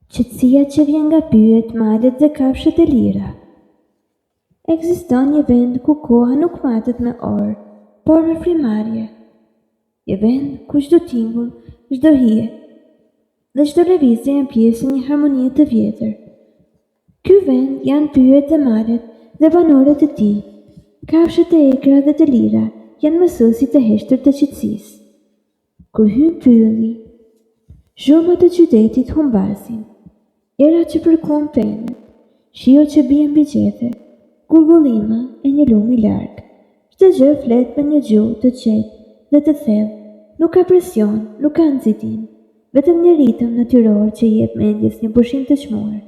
Qetësia që vjen nga pyet, malet dhe kafshët e lira. Ekziston një vend ku koha nuk matet me orë, por me frimarje. Një vend ku çdo tingull, çdo hije dhe çdo lëvizje janë pjesë e një harmonie të vjetër. Ky vend janë pyet dhe malet dhe banorët e tij. Kafshët e ekra dhe të lira janë mësuesit e heshtër të qetësisë. Kur hyn pylli, zhurmat e qytetit humbasin. Era që përkuan penë, shio që bien mbi qethe, gurgullima e një lumi larg. Çdo gjë flet me një gjuhë të qetë dhe të thellë, nuk ka presion, nuk ka nxitim, vetëm një ritëm natyror që jep mendjes një pushim të çmuar.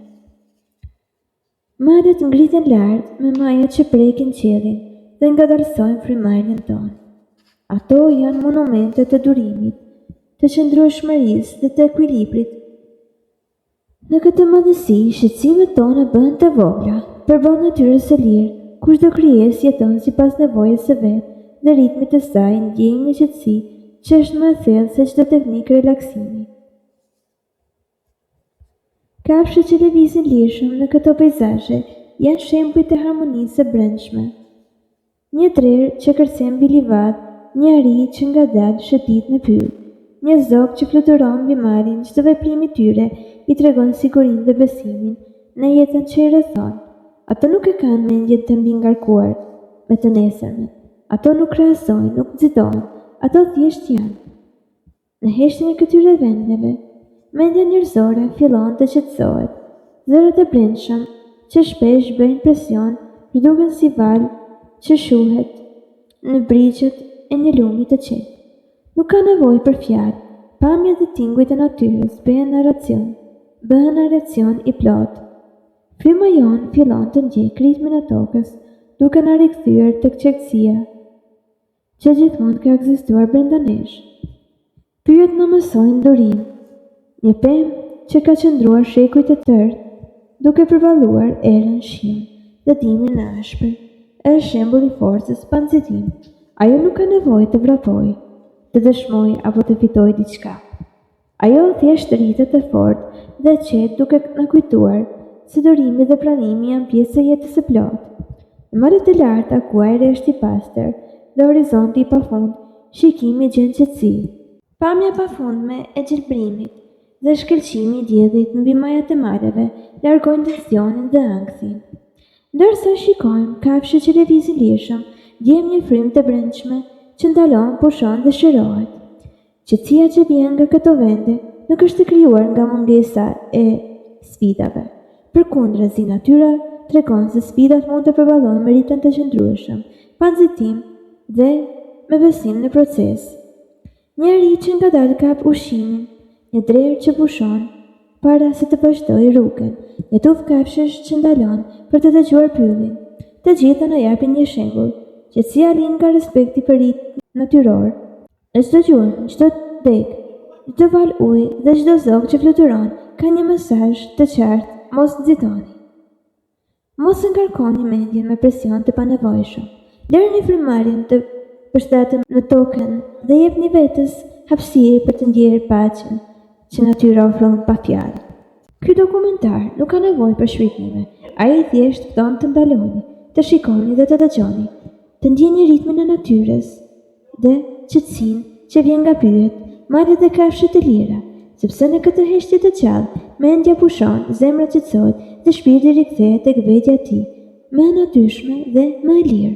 Malet ngriten lart me majat që prekin qiellin dhe ngadalsojnë frymarrjen tonë. Ato janë monumente të durimit, të qëndrueshmërisë dhe të ekuilibrit. Në këtë madhësi, shqetësimet tona bëhen të vogla, përballë natyrës së lirë, ku çdo krijesë jeton sipas nevojës së vet dhe ritmit të saj, ndjejmë një qetësi që është më e thellë se çdo teknikë relaksimi. Kafshët që lëvizin lirshëm në këto peizazhe janë shembuj të harmonisë së brendshme. Një drer që kërcen mbi livad, një ari që ngadalë shëtit në pyll, një zog që fluturon mbi marin, çdo veprim i tyre i tregon sigurinë dhe besimin në jetën që i rrethon. Ato nuk e kanë mendjen të mbingarkuar me të nesërmen. Ato nuk krahasojnë, nuk nxitojnë, ato thjesht janë. Në heshtjen e këtyre vendeve, mendja njerëzore fillon të qetësohet. Zërat e brendshëm që shpesh bëjnë presion, zhduken si val që shuhet në brigjet e një lumi të qetë. Nuk ka nevojë për fjalë, pamja dhe tingujt e natyrës bëhen narracion i plot. Fryma jonë fillon të ndjek ritmin e tokës, duke na rikthyer tek qetësia që gjithmonë ka ekzistuar brenda nesh. Pyet na mësojnë durim, një pemë që ka qëndruar shekuj të tërë, duke përballuar erën shiun dhe dimrin e ashpër, është shembull i forcës pa nxitim. Ajo nuk ka nevojë të vrapojë, të dëshmoj apo të fitoj diçka. Ajo thjesht rritet e fortë dhe qetë duke na kujtuar se durimi dhe pranimi janë pjesë e jetës së plotë. Në malet e larta ku ajri është i pastër dhe horizonti i pafund, shikimi gjen qetësi. Pamja pafundme e gjelbrimit dhe shkëlqimi i diellit mbi majat e maleve largojnë tensionin dhe anksin. Ndërsa shikojmë kafshë që lëvizin lirshëm, gjejmë një frymë të brendshme që ndalon, pushon dhe shërohet. Qetësia që vjen nga këto vende nuk është e krijuar nga mungesa e sfidave. Përkundrazi, natyra tregon se sfidat mund të përballohen me ritëm të qëndrueshëm, pa nxitim dhe me besim në proces. Një ari që ngadalë kap ushqimin, një drer që pushon para se të vazhdojë rrugën, një tufë kafshësh që ndalon për të dëgjuar pyllin. Të gjitha na japin një shembull. Qetësia lind nga respekti për ritmin natyror. Në çdo gjurmë, çdo deg, çdo val ujë dhe çdo zog që fluturon ka një mesazh të qartë: mos nxitoni. Mos ngarkoni mendjen me presion të panevojshëm. Lërni frymarrjen të përshtatën në tokën dhe jepni vetes hapësirë për të ndjerë paqen që natyra ofron pa fjalë. Ky dokumentar nuk ka nevojë për shpjegime. Ai thjesht fton të ndaloni, të shikoni dhe të dëgjoni, të ndjeni ritmin e natyrës dhe qetësinë që vjen nga pyet, malet dhe kafshët e lira, sepse në këtë heshtje të qallë, mendja pushon, zemra qetësohet dhe shpirti rikthehet tek vetja e tij, më e natyrshme dhe më e lirë.